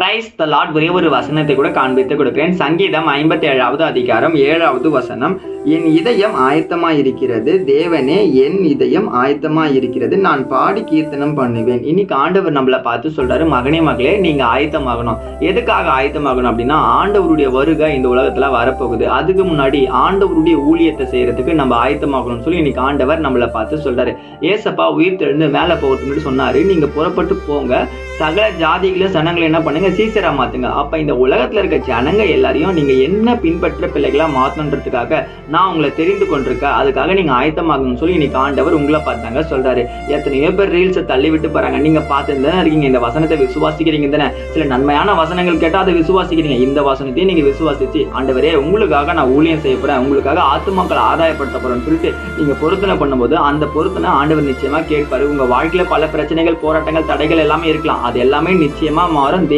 Praise the Lord. ஒரே ஒரு வசனத்தை கூட காண்பித்து கொடுக்கிறேன். சங்கீதம் 57வது அதிகாரம் 7வது வசனம். என் இதயம் ஆயத்தமாயிருக்கிறது, தேவனே என் இதயம் ஆயத்தமாயிருக்கிறது, நான் பாடி கீர்த்தனம் பண்ணுவேன். இன்னைக்கு ஆண்டவர் நம்மளை பார்த்து சொல்றாரு, மகனே மகளே நீங்க ஆயத்தமாகணும். எதுக்காக ஆயத்தமாகணும் அப்படின்னா, ஆண்டவருடைய வருகை இந்த உலகத்துல வரப்போகுது. அதுக்கு முன்னாடி ஆண்டவருடைய ஊழியத்தை செய்யறதுக்கு நம்ம ஆயத்தமாகணும்னு சொல்லி இன்னைக்கு ஆண்டவர் நம்மளை பார்த்து சொல்றாரு. ஏசப்பா உயிர் தெழுந்து மேல போகிறதுக்கு சொன்னாரு, நீங்க புறப்பட்டு போங்க, சகல ஜாதிகளும் ஜனங்களை என்ன பண்ணுங்க, சீசரா மாத்துங்க. அப்ப இந்த உலகத்துல இருக்க ஜனங்க எல்லாரையும் நீங்க என்ன பின்பற்ற பிள்ளைகளா மாத்தணுன்றதுக்காக நான் உங்களை தெரிந்து கொண்டிருக்கேன். அதுக்காக நீங்க ஆயத்தமாகணும்னு சொல்லி இன்னைக்கு ஆண்டவர் உங்களை பார்த்தாங்க சொல்றாரு. எத்தனையோ பேர் ரீல்ஸை தள்ளி விட்டு போறாங்க. நீங்க பார்த்துட்டு தானே இருக்கீங்க, இந்த வசனத்தை விசுவாசிக்கிறீங்க தானே. சில நன்மையான வசனங்கள் கேட்டா அதை விசுவாசிக்கிறீங்க. இந்த வசனத்தையும் நீங்க விசுவாசிச்சு, ஆண்டவரே உங்களுக்காக நான் ஊழியம் செய்ய போறேன், உங்களுக்காக ஆத்துமாக்களை ஆதாயப்படுத்த போறேன்னு சொல்லிட்டு நீங்க பொருத்தனை பண்ணும்போது அந்த பொருத்தனை ஆண்டவர் நிச்சயமா கேட்பாரு. உங்க வாழ்க்கையில பல பிரச்சனைகள், போராட்டங்கள், தடைகள் எல்லாமே இருக்கலாம். அது எல்லாமே நிச்சயமா மாறும்.